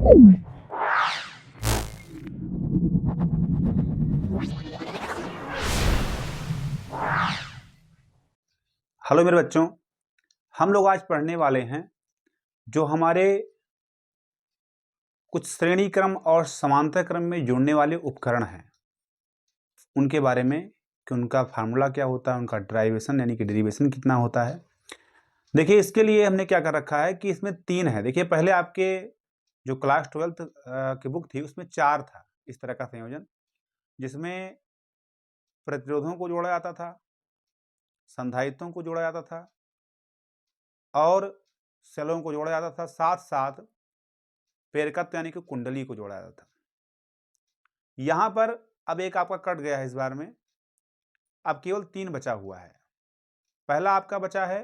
Hello मेरे बच्चों, हम लोग आज पढ़ने वाले हैं जो हमारे कुछ श्रेणी क्रम और समांतर क्रम में जुड़ने वाले उपकरण हैं उनके बारे में कि उनका फार्मूला क्या होता है, उनका ड्राइवेशन यानी कि डेरिवेशन कितना होता है। देखिए, इसके लिए हमने क्या कर रखा है कि इसमें 3 है। देखिए, पहले आपके जो क्लास 12th की बुक थी उसमें 4 था इस तरह का संयोजन, जिसमें प्रतिरोधों को जोड़ा जाता था, संधारित्रों को जोड़ा जाता था और सेलों को जोड़ा जाता था, साथ साथ प्रेरकत्व यानी कि कुंडली को जोड़ा जाता था। यहां पर अब एक आपका कट गया है इस बार में, अब केवल 3 बचा हुआ है। पहला आपका बचा है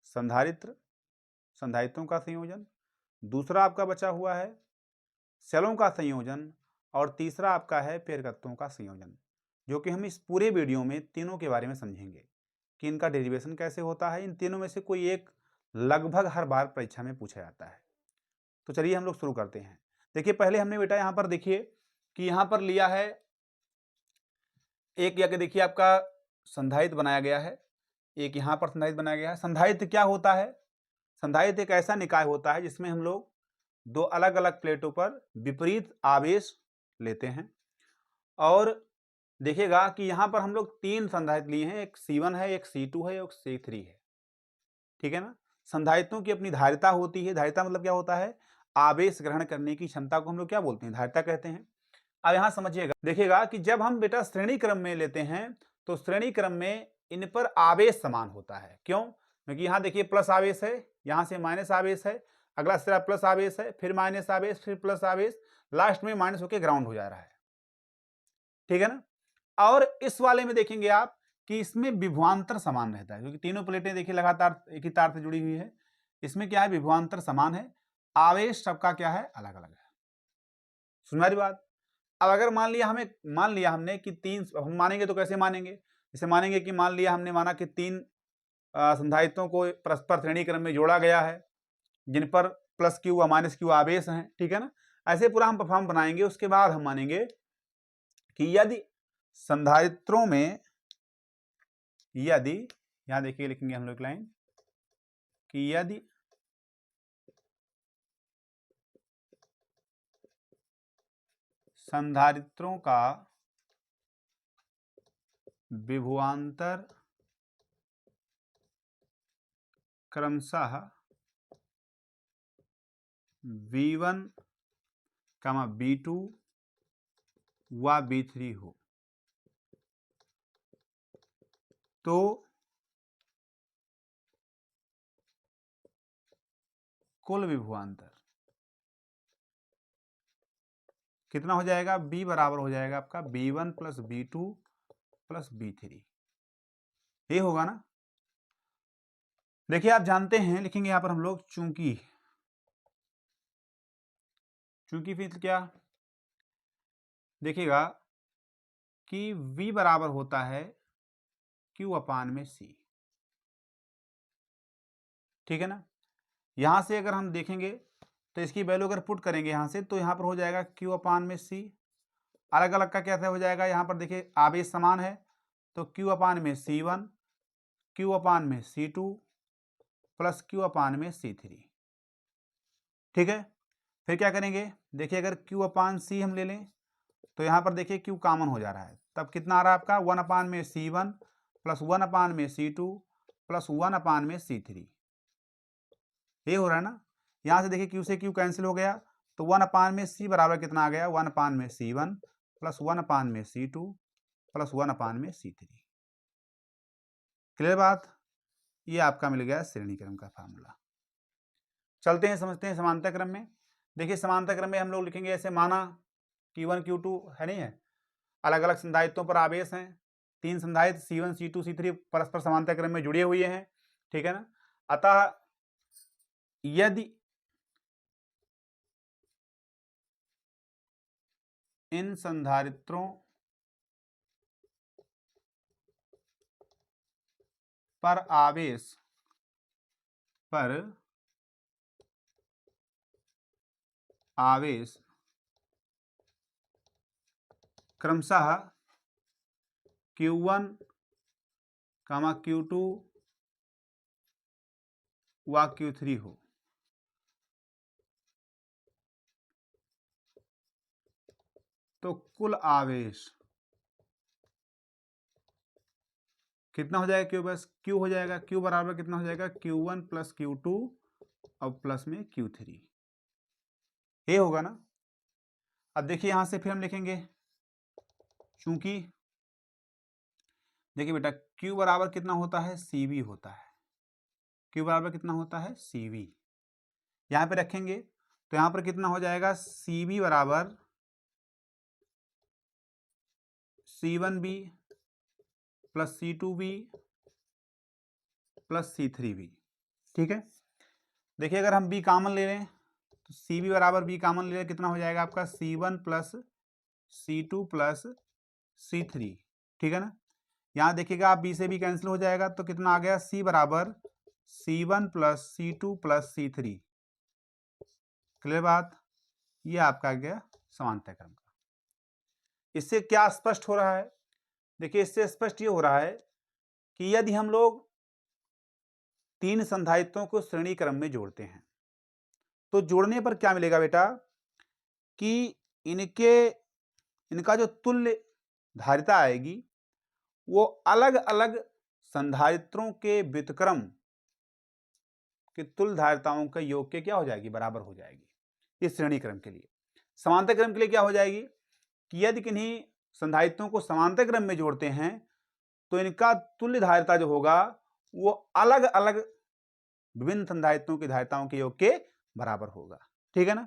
संधारित्र, संधारित्रों का संयोजन, दूसरा आपका बचा हुआ है सेलों का संयोजन और तीसरा आपका है प्रेरकत्वों का संयोजन, जो कि हम इस पूरे वीडियो में तीनों के बारे में समझेंगे कि इनका डेरिवेशन कैसे होता है। इन तीनों में से कोई एक लगभग हर बार परीक्षा में पूछा जाता है। तो चलिए हम लोग शुरू करते हैं। देखिए, पहले हमने बेटा यहां पर देखिए कि यहां पर लिया है एक, या कि देखिए आपका संधारित्र बनाया गया है, एक यहां पर संधारित्र बनाया गया है। संधारित्र क्या होता है? संधारित्र एक ऐसा निकाय होता है जिसमें हम लोग दो अलग अलग प्लेटों पर विपरीत आवेश लेते हैं। और देखिएगा कि यहां पर हम लोग 3 संधारित्र लिए हैं, एक C1 है, एक C2 है, एक C3 है। ठीक है ना। संधारित्रों की अपनी धारिता होती है। धारिता मतलब क्या होता है? आवेश ग्रहण करने की क्षमता को हम लोग क्या बोलते हैं? धारिता कहते हैं। अब यहां समझिएगा, देखिएगा कि जब हम बेटा श्रेणी क्रम में लेते हैं तो श्रेणी क्रम में इन पर आवेश समान होता है। क्यों? क्योंकि यहां देखिए प्लस आवेश है, यहां से माइनस आवेश है, अगला सिरा प्लस आवेश है, फिर माइनस आवेश, फिर प्लस आवेश, लास्ट में माइनस होकर ग्राउंड हो जा रहा है। ठीक है ना। और इस वाले में देखेंगे आप कि इसमें विभवांतर समान रहता है, क्योंकि तीनों प्लेटें देखिए लगातार एक ही तार से जुड़ी हुई है। इसमें क्या है? विभवांतर समान है, आवेश सबका क्या है? अलग अलग है। सुन मेरी बात। अब अगर मान लिया हमने कि 3, हम मानेंगे तो कैसे मानेंगे? जैसे मानेंगे कि मान लिया हमने माना कि 3 संधारित्रों को परस्पर श्रेणी क्रम में जोड़ा गया है, जिन पर प्लस क्यू व माइनस क्यू आवेश हैं। ठीक है ना। ऐसे पूरा हम परफॉर्म बनाएंगे। उसके बाद हम मानेंगे कि यदि संधारित्रों में, यदि यहां देखिए लिखेंगे हम लोग लाइन कि यदि संधारित्रों का विभवांतर क्रमशः V1, V2 व V3 हो तो कुल विभवांतर कितना हो जाएगा? B बराबर हो जाएगा आपका V1 plus V2 plus V3। ये होगा ना। देखिए, आप जानते हैं, लिखेंगे यहां पर हम लोग चूंकि फिर क्या देखिएगा कि V बराबर होता है Q अपान में C। ठीक है ना। यहां से अगर हम देखेंगे तो इसकी वैल्यू अगर पुट करेंगे यहां से, तो यहां पर हो जाएगा Q अपान में C। अलग अलग का कैसे हो जाएगा? यहां पर देखिए आवेश समान है तो Q अपान में C1, Q अपान में C2 प्लस Q अपान में C3। ठीक है। फिर क्या करेंगे? देखिए, अगर Q अपान C हम ले लें तो यहां पर देखिए Q कॉमन हो जा रहा है, तब कितना आ रहा है आपका? 1 अपान में C1 प्लस 1 अपान में C2 प्लस 1 अपान में C3। ये हो रहा है ना। यहां से देखिए Q से Q कैंसिल हो गया तो 1 अपान में C बराबर कितना आ गया? 1 अपान में C1 प्लस 1 अपान में C2 प्लस 1 अपान में C3। क्लियर बात? ये आपका मिल गया श्रेणी क्रम का फार्मूला। चलते हैं, समझते हैं समांतर क्रम में। देखिए, समांतर क्रम में हम लोग लिखेंगे ऐसे, माना Q1 Q2 है, नहीं है, अलग अलग संधारित्रों पर आवेश हैं। 3 संधारित्र C1 C2 C3 परस्पर समांतर क्रम में जुड़े हुए हैं। ठीक है ना। अतः यदि इन संधारित्रों पर आवेश आवेश क्रमशः Q1, Q2 व Q3 हो। तो कुल आवेश कितना हो जाएगा? Q बस Q हो जाएगा। Q बराबर कितना हो जाएगा? Q1 प्लस Q2 और प्लस में Q3, ये होगा ना। अब देखिए यहां से फिर हम लिखेंगे, चूंकि देखिए बेटा Q बराबर कितना होता है? CV होता है। Q बराबर कितना होता है? CV। यहां पे रखेंगे तो यहां पर कितना हो जाएगा? CV बराबर C1B plus C2B plus C3B। ठीक है। देखिए अगर हम B कॉमन ले लें तो CV बराबर B कॉमन ले लें, कितना हो जाएगा आपका? C1 plus C2 plus C3। ठीक है ना। यहाँ देखिएगा आप B से B कैंसिल हो जाएगा तो कितना आ गया? C बराबर C1 plus C2 plus C3। Clear बात? ये आपका आ गया समानता क्रम का। इससे क्या स्पष्ट हो रहा है? देखिए इससे स्पष्ट ये हो रहा है कि यदि हम लोग तीन संधारित्रों को श्रेणी क्रम में जोड़ते हैं तो जोड़ने पर क्या मिलेगा बेटा? कि इनका जो तुल्य धारिता आएगी वो अलग अलग संधारित्रों के व्युत्क्रम के तुल्य धारिताओं के योग के क्या हो जाएगी? बराबर हो जाएगी। इस श्रेणी क्रम के लिए। समांतर क्रम के लिए क्या हो जाएगी कि यदि किन्हीं संधारित्रों को समांतर क्रम में जोड़ते हैं तो इनका तुल्य धारिता जो होगा वो अलग अलग विभिन्न संधारित्रों की धारिताओं के योग के बराबर होगा। ठीक है ना।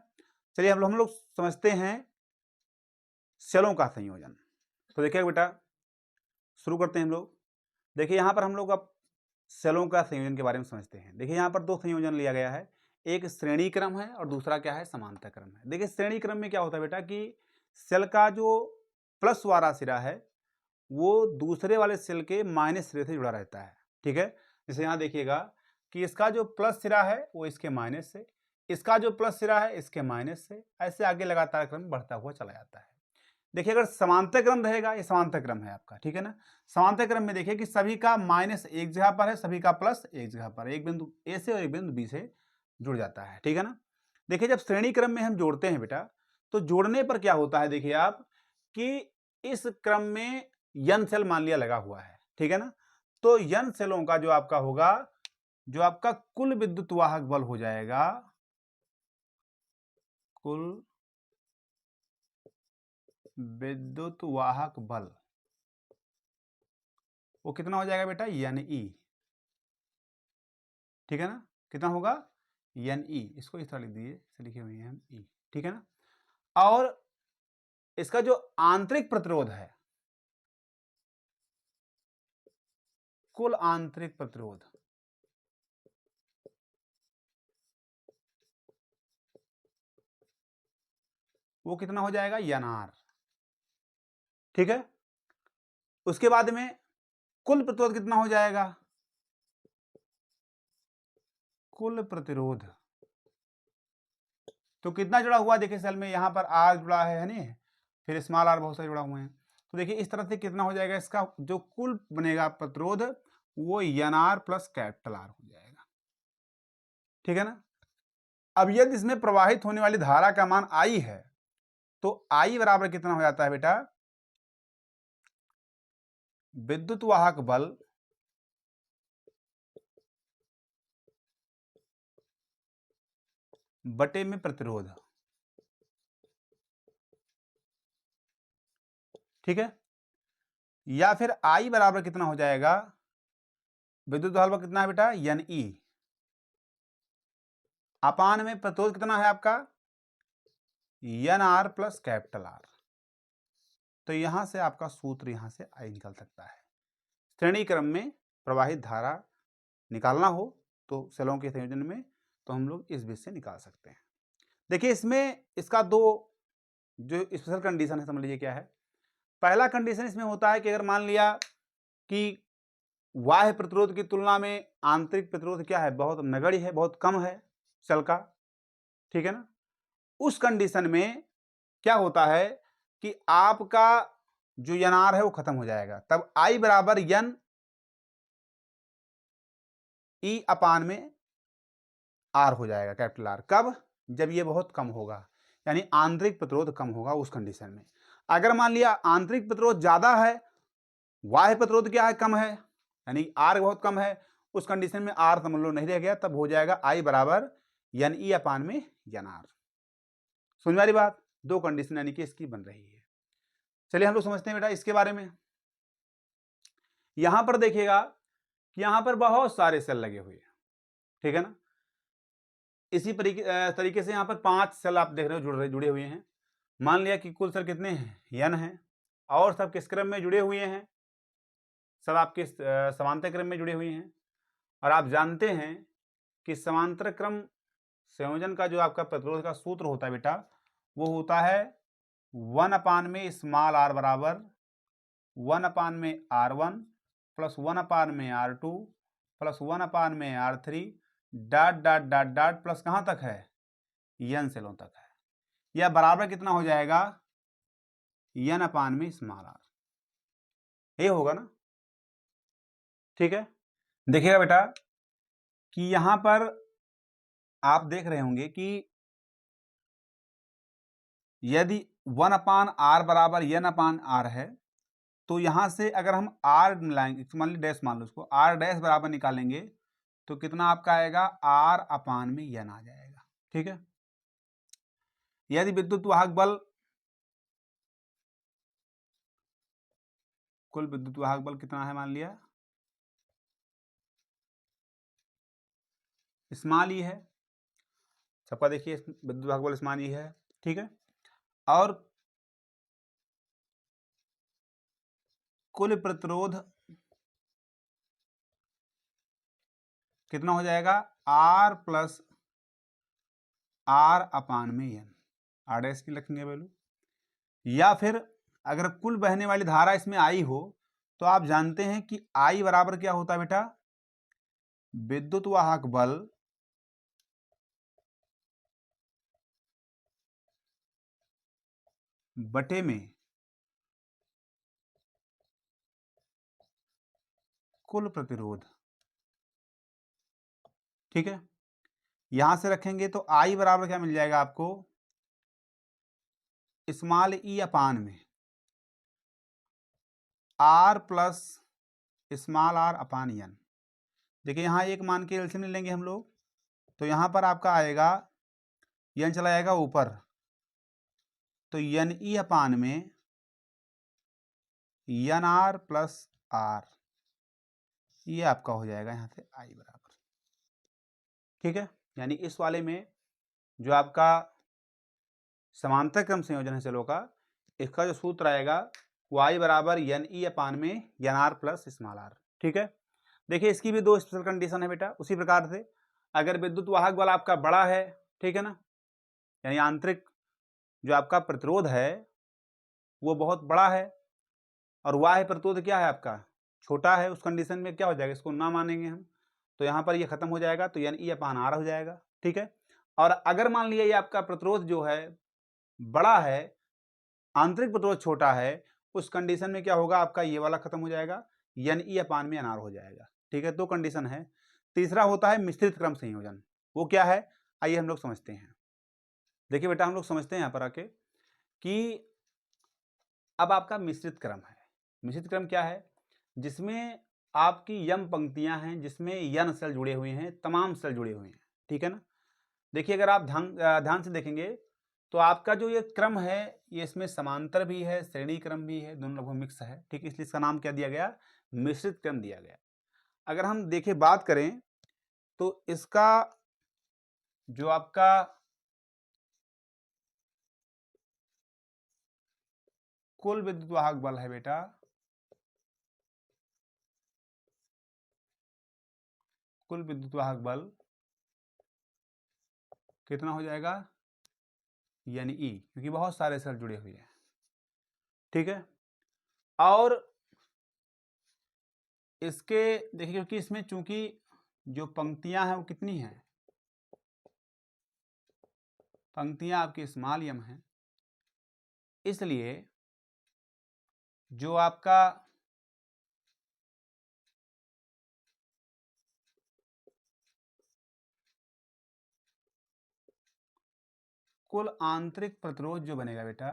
चलिए हम लोग समझते हैं सेलों का संयोजन। तो देखिए बेटा शुरू करते हैं हम लोग। देखिए यहां पर हम लोग अब सेलों का संयोजन के बारे में समझते हैं। देखिए यहां पर दो संयोजन लिया गया है, एक श्रेणी क्रम है और दूसरा क्या है? समांतर क्रम है। देखिए श्रेणी क्रम में क्या होता है बेटा कि सेल का जो प्लस वाला सिरा है वो दूसरे वाले सेल के माइनस सिरे से जुड़ा रहता है। ठीक है। जैसे यहां देखिएगा कि इसका जो प्लस सिरा है वो इसके माइनस से, इसका जो प्लस सिरा है इसके माइनस से, ऐसे आगे लगातार क्रम बढ़ता हुआ चला जाता है। देखिए अगर समांतर क्रम रहेगा, ये समांतर क्रम है आपका। ठीक है ना। समांतर क्रम में देखिए कि सभी का माइनस एक जगह पर है, सभी का प्लस एक जगह पर, एक बिंदु ए से और एक बिंदु बी से जुड़ जाता है। ठीक है ना। देखिए जब श्रेणी क्रम में हम जोड़ते हैं बेटा तो जोड़ने पर क्या होता है? देखिए आप कि इस क्रम में n सेल मान लिया लगा हुआ है। ठीक है ना। तो n सेलों का जो आपका होगा, जो आपका कुल विद्युत वाहक बल हो जाएगा, कुल विद्युत वाहक बल वो कितना हो जाएगा बेटा? Ne। ठीक है ना। कितना होगा? Ne। इसको इस तरह लिख दीजिए, लिखे हुए हैं हम E। ठीक है ना। और इसका जो आंतरिक प्रतिरोध है, कुल आंतरिक प्रतिरोध वो कितना हो जाएगा? Nr। ठीक है। उसके बाद में कुल प्रतिरोध कितना हो जाएगा? कुल प्रतिरोध तो कितना जुड़ा हुआ? देखिए सेल में यहां पर R जुड़ा है नहीं, फिर स्मॉल r बहुत सारे जुड़ा हुए हैं। तो देखिए इस तरह से कितना हो जाएगा? इसका जो कुल बनेगा प्रतिरोध वो Nr प्लस कैपिटल R हो जाएगा। ठीक है ना। अब यदि इसमें प्रवाहित होने वाली धारा का मान I है तो I बराबर कितना हो जाता है बेटा? विद्युत वाहक बल बटे में प्रतिरोध। ठीक है। या फिर I बराबर कितना हो जाएगा? विद्युत वाहक बल कितना है बेटा? Ne। अपान में प्रतिरोध कितना है आपका? Nr plus capital R। तो यहां से आपका सूत्र यहां से I निकल सकता है। श्रेणी क्रम में प्रवाहित धारा निकालना हो तो सेलों के संयोजन में तो हम लोग इस विधि से निकाल सकते हैं। देखिए इसमें इसका दो जो स्पेशल कंडीशन है समझ लीजिए क्या है। पहला कंडीशन इसमें होता है कि अगर मान लिया कि बाह्य प्रतिरोध की तुलना में आंतरिक प्रतिरोध क्या है? बहुत नगण्य है, बहुत कम है सेल का। ठीक है ना। उस कंडीशन में क्या होता है कि आपका जो एनआर है वो खत्म हो जाएगा, तब आई बराबर एन ई अपान में आर हो जाएगा, कैपिटल आर। कब? जब ये बहुत कम होगा, यानी आंतरिक प्रतिरोध कम होगा उस कंडीशन में। अगर मान लिया आंतरिक प्रतिरोध ज्यादा है, बाह्य प्रतिरोध क्या है, कम है, यानी आर बहुत कम है, उस कंडीशन में आर समझ लो नहीं रह गया, तब हो जाएगा आई बराबर एन ई अपान में एन आर। समझ वाली बात? दो कंडीशन यानी कि इसकी बन रही है। चलिए हम लोग समझते हैं बेटा इसके बारे में। यहां पर देखिएगा कि यहां पर बहुत सारे सेल लगे हुए हैं, ठीक है ना। इसी तरीके से यहां पर 5 सेल आप देख रहे हो जुड़े हुए हैं। मान लिया कि कुल सेल कितने हैं, एन है, और सब किस क्रम में जुड़े हुए हैं, सब आपके समांतर क्रम में जुड़े हुए हैं। और आप जानते हैं कि समांतर क्रम संयोजन का जो आपका प्रतिरोध का सूत्र होता है बेटा, वो होता है 1 अपान में स्मॉल आर बराबर 1 अपान में R1 प्लस 1 अपान में R2 प्लस 1 अपान में R3 dot dot dot dot plus कहां तक है, एन सेलों तक है। यह बराबर कितना हो जाएगा, एन अपान में स्मॉल आर, ये होगा ना। ठीक है, देखिएगा बेटा कि यहां पर आप देख रहे होंगे कि यदि 1 अपान आर बराबर एन अपान आर है, तो यहां से अगर हम आर मिलाएंगे, मान ली डैश मान लो उसको, आर डैश बराबर निकालेंगे तो कितना आपका आएगा, आर अपान में एन आ जाएगा। ठीक है, यदि विद्युत वाहक बल, कुल विद्युत वाहक बल कितना है, मान लिया स्मॉल ई है, सबका देखिए विद्युत वाहक बल स्मॉल ई है। ठीक है, और कुल प्रतिरोध कितना हो जाएगा, आर प्लस आर अपान में एन, आर डैश की लिखेंगे वैल्यू। या फिर अगर कुल बहने वाली धारा इसमें आई हो, तो आप जानते हैं कि आई बराबर क्या होता है बेटा, विद्युत वाहक बल बटे में कुल प्रतिरोध। ठीक है, यहां से रखेंगे तो आई बराबर क्या मिल जाएगा आपको, स्मॉल ई अपान में R plus small R upon N. देखिए यहां एक मान के एलसीएम ले लेंगे हम लोग, तो यहां पर आपका आएगा एन चला जाएगा ऊपर, तो एन ई अपान में एन आर प्लस आर, ये आपका हो जाएगा यहां से आई बराबर। ठीक है, यानी इस वाले में जो आपका समांतर क्रम संयोजन है सेलों का, इसका जो सूत्र आएगा वो आई बराबर एन ई अपान में N R plus small R. ठीक है, देखिए इसकी भी दो स्पेशल कंडीशन है बेटा। उसी प्रकार से अगर विद्युत वाहक बल आपका बड़ा है, ठीक है ना, यानी आंतरिक जो आपका प्रतिरोध है वो बहुत बड़ा है, और बाह्य प्रतिरोध क्या है आपका छोटा है, उस कंडीशन में क्या हो जाएगा, इसको ना मानेंगे हम, तो यहाँ पर ये खत्म हो जाएगा, तो एन ई अपान आर हो जाएगा। ठीक है, और अगर मान लिया ये आपका प्रतिरोध जो है बड़ा है, आंतरिक प्रतिरोध छोटा है, उस कंडीशन में क्या होगा, आपका ये वाला खत्म हो जाएगा, एन ई अपान में एनआर हो जाएगा। ठीक है, दो कंडीशन है। तीसरा होता है मिश्रित क्रम संयोजन, वो क्या है, आइए हम लोग समझते हैं। देखिए बेटा हम लोग समझते हैं यहाँ पर आके कि अब आपका मिश्रित क्रम है। मिश्रित क्रम क्या है, जिसमें आपकी यम पंक्तियां हैं, जिसमें यन सेल जुड़े हुए हैं, तमाम सेल जुड़े हुए हैं। ठीक है ना, देखिए अगर आप ध्यान से देखेंगे तो आपका जो ये क्रम है, ये इसमें समांतर भी है, श्रेणी क्रम भी है, दोनों लगभग मिक्स है। ठीक है, इसलिए इसका नाम क्या दिया गया, मिश्रित क्रम दिया गया। अगर हम देखें बात करें तो इसका जो आपका कुल विद्युत वाहक बल है बेटा, कुल विद्युत वाहक बल कितना हो जाएगा, यानी ई, क्योंकि बहुत सारे सेल जुड़े हुए हैं। ठीक है, और इसके देखिए क्योंकि इसमें चूंकि जो पंक्तियां हैं वो कितनी हैं, पंक्तियां आपकी स्मॉल m हैं, इसलिए जो आपका कुल आंतरिक प्रतिरोध जो बनेगा बेटा,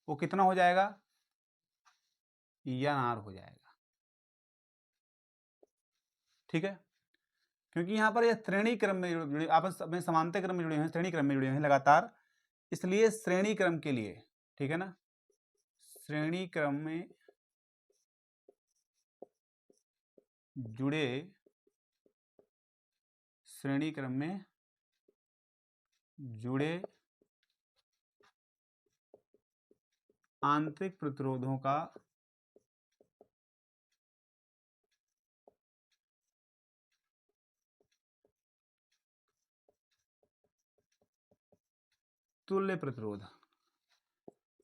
वो कितना हो जाएगा, NR हो जाएगा। ठीक है, क्योंकि यहाँ पर ये श्रेणी क्रम में जुड़े, आपस में समांतर क्रम में जुड़े हैं, श्रेणी क्रम में जुड़े हैं लगातार, इसलिए श्रेणी क्रम के लिए, ठीक है ना, श्रेणी क्रम में जुड़े, श्रेणी क्रम में जुड़े आंतरिक प्रतिरोधों का तुल्य प्रतिरोध,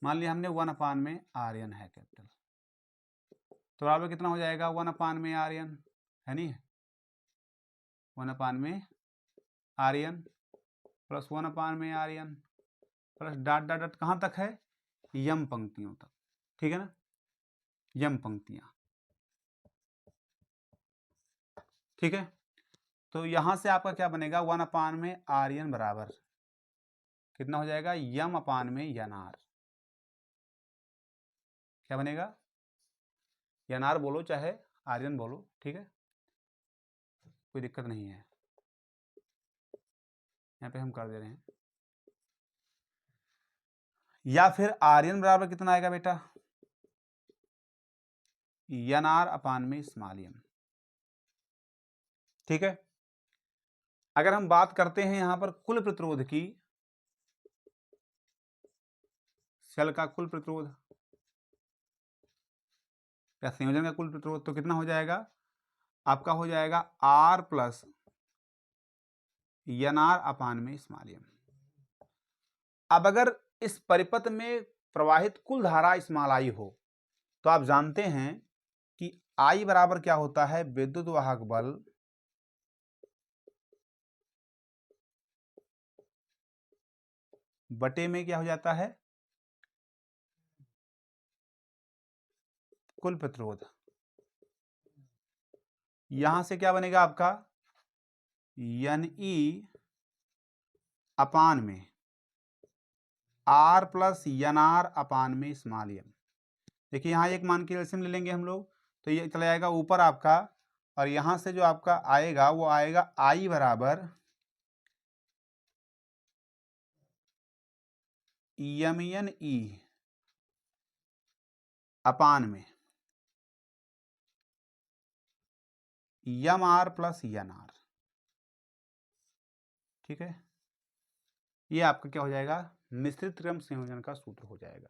मान लिया हमने 1 में RN है कैपिटल, तो बराबर कितना हो जाएगा, 1 में RN है नहीं, 1 में RN प्लस 1 में RN plus dot dot dot कहाँ तक है, यम पंक्तियों तक, ठीक है ना, यम पंक्तियां, ठीक है। तो यहां से आपका क्या बनेगा, 1 में RN बराबर कितना हो जाएगा, यम अपान में NR, क्या बनेगा, NR बोलो चाहे RN बोलो, ठीक है, कोई दिक्कत नहीं है, यहाँ पे हम कर दे रहे हैं। या फिर RN बराबर कितना आएगा बेटा, NR अपान में स्मॉल m, ठीक है। अगर हम बात करते हैं यहां पर कुल प्रतिरोध की, सेल का कुल प्रतिरोध या संयोजन का कुल प्रतिरोध, तो कितना हो जाएगा, आपका हो जाएगा R प्लस NR अपान में स्मॉल m। अब अगर इस परिपथ में प्रवाहित कुल धारा स्मॉल I हो, तो आप जानते हैं कि I बराबर क्या होता है, विद्युत वाहक बल बटे में क्या हो जाता है, कुल प्रतिरोध। यहां से क्या बनेगा आपका, NE अपान में R प्लस NR अपान में स्मॉल m। देखिए यहाँ एक मान के एलसीएम ले लेंगे हम लोग, तो ये चला जाएगा ऊपर आपका, और यहां से जो आपका आएगा वो आएगा I बराबर MNE अपान में MR प्लस NR, ठीक है। ये आपका क्या हो जाएगा, मिश्रित क्रम संयोजन का सूत्र हो जाएगा,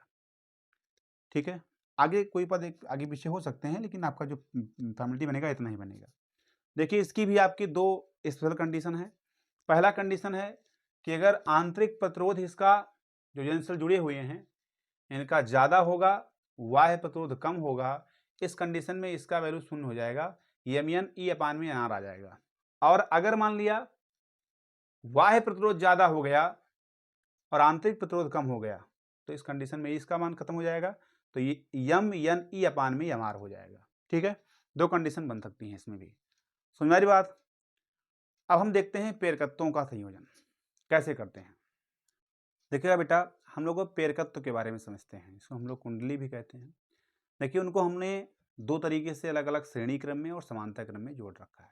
ठीक है। आगे कोई पद आगे पीछे हो सकते हैं, लेकिन आपका जो फॉर्मेलिटी बनेगा इतना ही बनेगा। देखिए इसकी भी आपकी दो स्पेशल कंडीशन है। पहला कंडीशन है कि अगर आंतरिक प्रतिरोध इसका जो जंक्शन जुड़े हुए हैं इनका ज्यादा होगा, बाह्य प्रतिरोध कम होगा, इस कंडीशन में इसका वैल्यू 0 हो जाएगा, MNE अपान में NR आ जाएगा। और अगर मान लिया बाह्य प्रतिरोध ज्यादा हो गया और आंतरिक प्रतिरोध कम हो गया, तो इस कंडीशन में इसका मान खत्म हो जाएगा, तो ये MNE अपान में MR हो जाएगा, ठीक है। दो कंडीशन बन सकती हैं इसमें भी, समझ में आ रही बात। अब हम देखते हैं प्रेरकत्वों का संयोजन कैसे करते हैं। देखिएगा बेटा, हम लोग प्रेरकत्व के बारे में समझते हैं, इसको हम लोग कुंडली भी कहते हैं। देखिए उनको हमने दो तरीके से अलग अलग श्रेणी क्रम में और समांतर क्रम में जोड़ रखा है।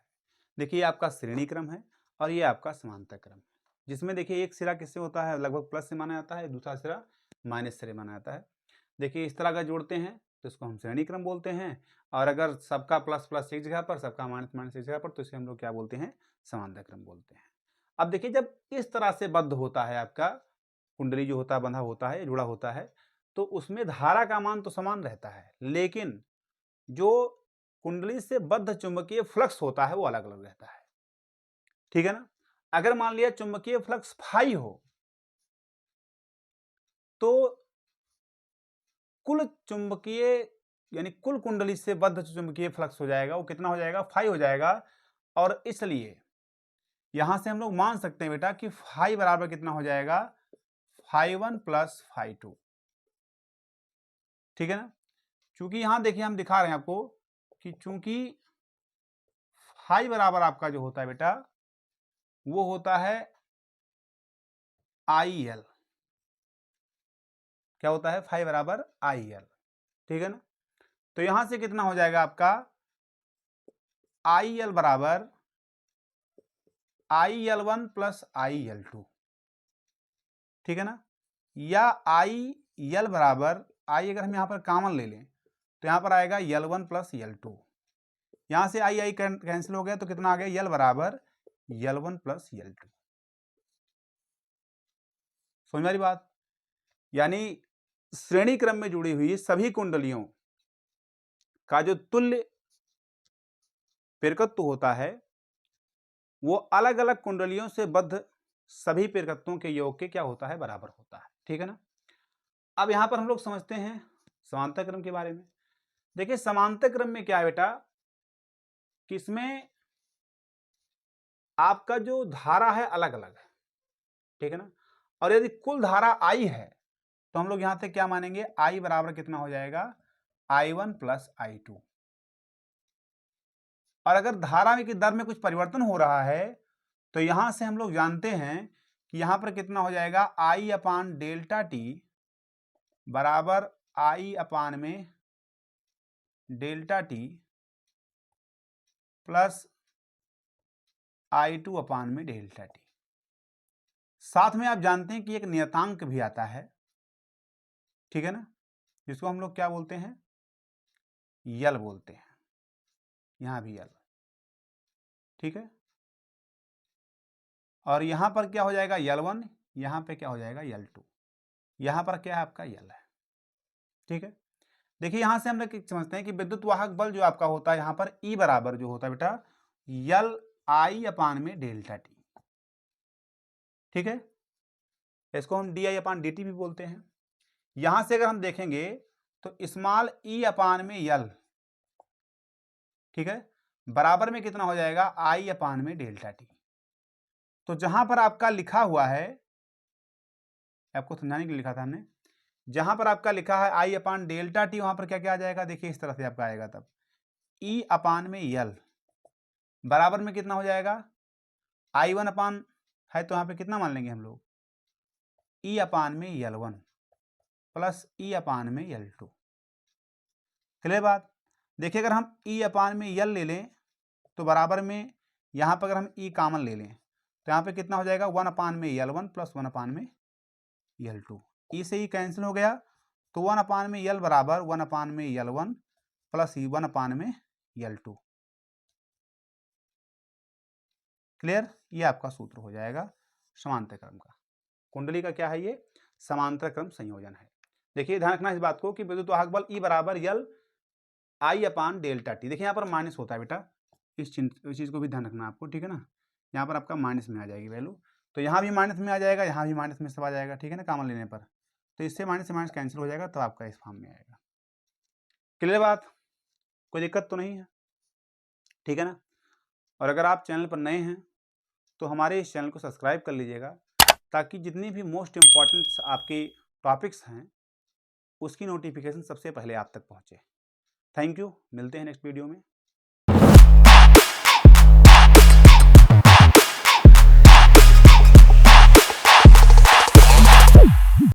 देखिए आपका श्रेणी क्रम है और ये आपका समांतर क्रम है, जिसमें देखिए एक सिरा किससे होता है, लगभग प्लस से माना जाता है, दूसरा सिरा माइनस से माना जाता है। देखिए इस तरह का जोड़ते हैं तो इसको हम श्रेणी क्रम बोलते हैं, और अगर सबका प्लस प्लस एक जगह पर, सबका माइनस माइनस एक जगह पर, तो इसे हम लोग क्या बोलते हैं, समांतर क्रम बोलते हैं। अब देखिए जब इस तरह से बद्ध होता है आपका कुंडली, जो होता है बंधा होता है, जुड़ा होता है, तो उसमें धारा का मान तो समान रहता है, लेकिन जो कुंडली से बद्ध चुंबकीय फ्लक्स होता है वो अलग अलग रहता है, ठीक है ना। अगर मान लिया चुंबकीय फ्लक्स फाई हो, तो कुल चुंबकीय यानी कुल कुंडली से बद्ध चुंबकीय फ्लक्स हो जाएगा, वो कितना हो जाएगा, फाई हो जाएगा। और इसलिए यहां से हम लोग मान सकते हैं बेटा कि फाई बराबर कितना हो जाएगा, फाई 1 प्लस फाई 2, ठीक है ना। चूंकि यहां देखिए हम दिखा रहे हैं आपको कि चूंकि फाई बराबर आपका जो होता है बेटा वो होता है आई एल, क्या होता है, फाई बराबर आई एल, ठीक है ना। तो यहां से कितना हो जाएगा आपका आई एल बराबर I L 1 plus I L 2, ठीक है ना, या आई एल बराबर आई अगर हम यहां पर कॉमन ले लें तो यहां पर आएगा एल 1 प्लस एल 2, यहां से आई आई कैंसिल हो गया तो कितना आ गया, एल बराबर एल 1 प्लस एल 2। समझ में आ रही बात, यानी श्रेणी क्रम में जुड़ी हुई सभी कुंडलियों का जो तुल्य पेरकत्व होता है वो अलग अलग कुंडलियों से बद्ध सभी पेरकत्वों के योग के क्या होता है, बराबर होता है, ठीक है ना। अब यहां पर हम लोग समझते हैं समांतर क्रम के बारे में। देखिए समांतर क्रम में क्या है बेटा कि इसमें आपका जो धारा है अलग अलग है, ठीक है ना, और यदि कुल धारा आई है तो हम लोग यहां से क्या मानेंगे, आई बराबर कितना हो जाएगा, I1 प्लस I2। और अगर धारा में की दर में कुछ परिवर्तन हो रहा है तो यहां से हम लोग जानते हैं कि यहां पर कितना हो जाएगा, आई अपान डेल्टा टी बराबर आई अपान में डेल्टा टी प्लस I2 अपान में डेल्टा टी। साथ में आप जानते हैं कि एक नियतांक भी आता है, ठीक है ना, जिसको हम लोग क्या बोलते हैं, यल बोलते हैं, यहां भी यल, ठीक है। और यहां पर क्या हो जाएगा, यल 1, यहां पे क्या हो जाएगा, यल 2, यहां पर क्या है आपका यल है, ठीक है। देखिए यहां से हम लोग समझते हैं कि विद्युत वाहक बल जो आपका होता है यहां पर ई बराबर जो होता है बेटा यल आई अपान में डेल्टा टी, ठीक है, इसको हम D I upon D T भी बोलते हैं। यहां से अगर हम देखेंगे तो स्मॉल ई अपान में यल, ठीक है, बराबर में कितना हो जाएगा, आई अपान में डेल्टा टी। तो जहां पर आपका लिखा हुआ है, आपको समझाने के लिए लिखा था हमने, जहां पर आपका लिखा है आई अपान डेल्टा टी वहां पर क्या क्या आ जाएगा, देखिए इस तरह से आपका आएगा, तब ई अपान में यल बराबर में कितना हो जाएगा, आई 1 अपान है तो यहाँ पे कितना मान लेंगे हम लोग, ई अपान में यल 1 प्लस ई अपान में यल 2। क्लियर बात। देखिए अगर हम ई अपान में यल ले लें तो बराबर में यहाँ पर अगर हम ई कॉमन ले लें तो यहाँ पे कितना हो जाएगा, 1 अपान में यल 1 प्लस 1 अपान में यल 2। ई से ई कैंसिल हो गया तो 1 अपान में यल बराबर 1 अपान में यल 1 प्लस 1 अपान में यल 2। क्लियर, ये आपका सूत्र हो जाएगा समांतर क्रम का। कुंडली का क्या है, ये समांतर क्रम संयोजन है। देखिए ध्यान रखना इस बात को कि विद्युत वाहक बल ई बराबर यल आई अपान डेल्टा टी। देखिए यहाँ पर माइनस होता है बेटा, इस चीज को भी ध्यान रखना आपको, ठीक है ना, यहाँ पर आपका माइनस में आ जाएगी वैल्यू, तो यहाँ भी माइनस में आ जाएगा, यहाँ भी माइनस में सब आ जाएगा, ठीक है ना, कॉमन लेने पर, तो इससे माइनस से माइनस कैंसिल हो जाएगा तो आपका इस फॉर्म में आएगा। क्लियर बात, कोई दिक्कत तो नहीं है, ठीक है ना। और अगर आप चैनल पर नए हैं तो हमारे इस चैनल को सब्सक्राइब कर लीजिएगा ताकि जितनी भी मोस्ट इम्पॉर्टेंट आपके टॉपिक्स हैं उसकी नोटिफिकेशन सबसे पहले आप तक पहुंचे। थैंक यू, मिलते हैं नेक्स्ट वीडियो में।